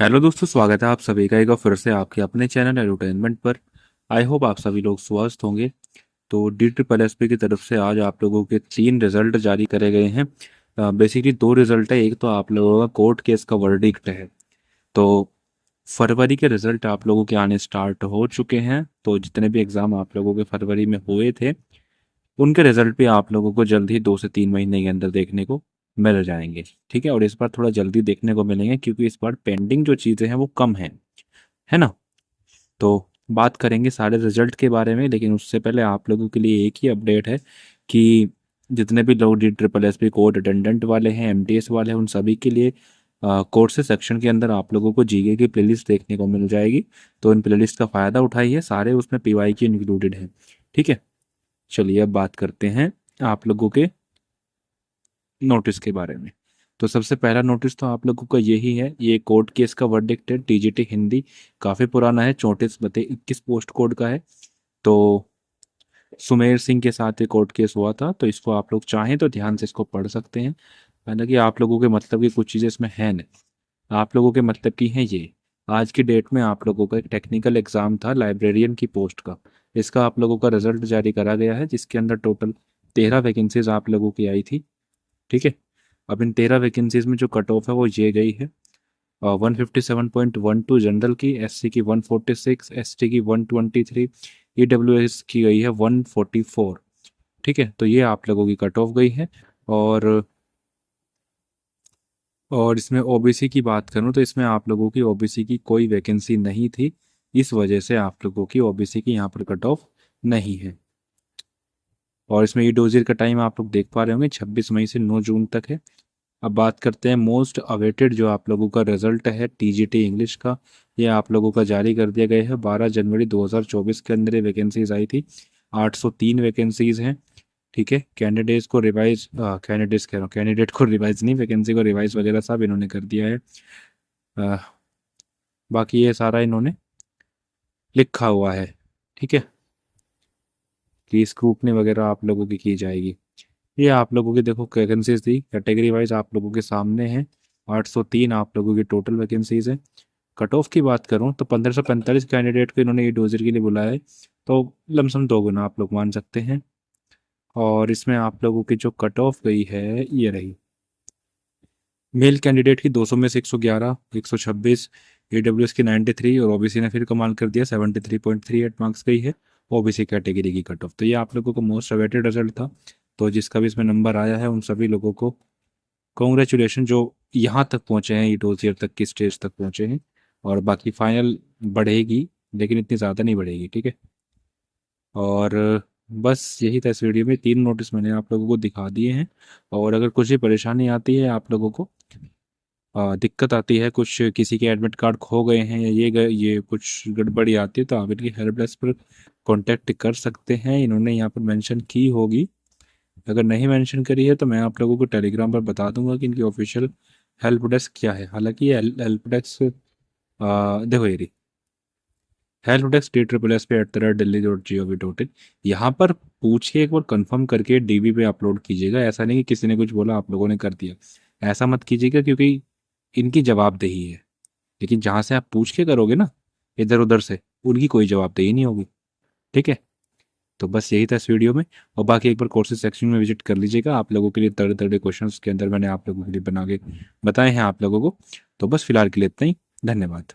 Hello दोस्तों, स्वागत है आप सभी का एक बार फिर से आपके अपने चैनल एडवर्टाइजमेंट पर। आई होप आप सभी लोग स्वस्थ होंगे। तो डी ट्रिपल एस पी की तरफ से आज आप लोगों के 3 रिजल्ट जारी करे गए हैं। बेसिकली 2 रिजल्ट है। एक तो आप लोगों का कोर्ट केस का वर्डिक्ट है। तो फरवरी के रिजल्ट आप लोगों के आने स्टार्ट हो चुके हैं। तो जितने भी एग्ज़ाम आप लोगों के फरवरी में हुए थे उनके रिजल्ट भी आप लोगों को जल्द ही 2 से 3 महीने के अंदर देखने को मिल जाएंगे। ठीक है, और इस बार थोड़ा जल्दी देखने को मिलेंगे क्योंकि इस बार पेंडिंग जो चीज़ें हैं वो कम हैं, है ना। तो बात करेंगे सारे रिजल्ट के बारे में, लेकिन उससे पहले आप लोगों के लिए एक ही अपडेट है कि जितने भी लोग D triple S P code attendant वाले हैं, एमटीएस वाले हैं, उन सभी के लिए कोर्सेज सेक्शन के अंदर आप लोगों को जीके की प्लेलिस्ट देखने को मिल जाएगी। तो इन प्लेलिस्ट का फ़ायदा उठाइए, सारे उसमें पीवाई की इंक्लूडेड हैं। ठीक है, चलिए अब बात करते हैं आप लोगों के नोटिस के बारे में। तो सबसे पहला नोटिस तो आप लोगों का यही है, ये कोर्ट केस का वर्डिक्ट है टीजीटी हिंदी। काफ़ी पुराना है, 34/21 पोस्ट कोड का है। तो सुमेर सिंह के साथ ये कोर्ट केस हुआ था, तो इसको आप लोग चाहें तो ध्यान से इसको पढ़ सकते हैं। हालांकि आप लोगों के मतलब की कुछ चीज़ें इसमें है नहीं, आप लोगों के मतलब की हैं ये। आज की डेट में आप लोगों का एक टेक्निकल एग्जाम था लाइब्रेरियन की पोस्ट का। इसका आप लोगों का रिजल्ट जारी करा गया है, जिसके अंदर टोटल 13 वैकेंसीज आप लोगों की आई थी। ठीक है, अब इन 13 वैकेंसीज में जो कट ऑफ है वो ये गई है 157.12 जनरल की, एससी की 146, एसटी की 123, ईडब्ल्यूएस की गई है 144। ठीक है, तो ये आप लोगों की कट ऑफ गई है। और इसमें ओबीसी की बात करूं तो इसमें आप लोगों की ओबीसी की कोई वैकेंसी नहीं थी। इस वजह से आप लोगों की ओबीसी की यहाँ पर कट ऑफ नहीं है। और इसमें ई डोजियर का टाइम आप लोग देख पा रहे होंगे, 26 मई से 9 जून तक है। अब बात करते हैं मोस्ट अवेटेड जो आप लोगों का रिजल्ट है टीजीटी इंग्लिश का। ये आप लोगों का जारी कर दिया गया है 12 जनवरी 2024 के अंदर ये वैकेंसीज आई थी। 803 वैकेंसीज हैं। ठीक है, कैंडिडेट्स को रिवाइज कैंडिडेट्स कह रहा हूँ, कैंडिडेट को रिवाइज नहीं, वैकेंसी को रिवाइज वगैरह सब इन्होंने कर दिया है। अ, बाकी ये सारा इन्होंने लिखा हुआ है। ठीक है, कि स्क्रूटनी वगैरह आप लोगों की जाएगी। ये आप लोगों की देखो वैकेंसीज थी कैटेगरी वाइज आप लोगों के सामने हैं। 803 आप लोगों की टोटल वैकेंसीज है। कट ऑफ की बात करूं तो 1545 कैंडिडेट को इन्होंने ये डोजर के लिए बुलाया है। तो लमसम 2 गुना आप लोग मान सकते हैं। और इसमें आप लोगों की जो कट ऑफ गई है ये रही। मेल कैंडिडेट की 200 में से 111, 126, ईडब्ल्यूएस की 93 और ओबीसी ने फिर कमाल कर दिया 73.38 मार्क्स गई है ओबीसी कैटेगरी की कट ऑफ। तो ये आप लोगों को मोस्ट अवेटेड रिजल्ट था। तो जिसका भी इसमें नंबर आया है उन सभी लोगों को कॉन्ग्रेचुलेशन, जो यहाँ तक पहुँचे हैं, ई डोजियर तक की स्टेज तक पहुँचे हैं। और बाकी फाइनल बढ़ेगी, लेकिन इतनी ज़्यादा नहीं बढ़ेगी। ठीक है, और बस यही था इस वीडियो में। 3 नोटिस मैंने आप लोगों को दिखा दिए हैं। और अगर कुछ भी परेशानी आती है आप लोगों को, दिक्कत आती है, कुछ किसी के एडमिट कार्ड खो गए हैं या ये कुछ गड़बड़ी आती है, तो आप इनकी हेल्प डेस्क पर कांटेक्ट कर सकते हैं। इन्होंने यहाँ पर मेंशन की होगी। अगर नहीं मेंशन करी है तो मैं आप लोगों को टेलीग्राम पर बता दूंगा कि इनकी ऑफिशियल हेल्प डेस्क क्या है। हालांकि ये हेल्प डेस्क देखो ये रही, हेल्प डेस्क DSSP@delhi.gov.in। यहाँ पर पूछिए, एक बार कंफर्म करके डीबी पे अपलोड कीजिएगा। ऐसा नहीं कि किसी ने कुछ बोला आप लोगों ने कर दिया, ऐसा मत कीजिएगा, क्योंकि इनकी जवाबदेही है। लेकिन जहाँ से आप पूछ के करोगे ना, इधर उधर से, उनकी कोई जवाबदेही नहीं होगी। ठीक है, तो बस यही था इस वीडियो में। और बाकी एक बार कोर्सेज सेक्शन में विजिट कर लीजिएगा, आप लोगों के लिए तगड़े तगड़े क्वेश्चंस के अंदर मैंने आप लोगों के लिए बना के बताए हैं आप लोगों को। तो बस फिलहाल के लिए इतना ही, धन्यवाद।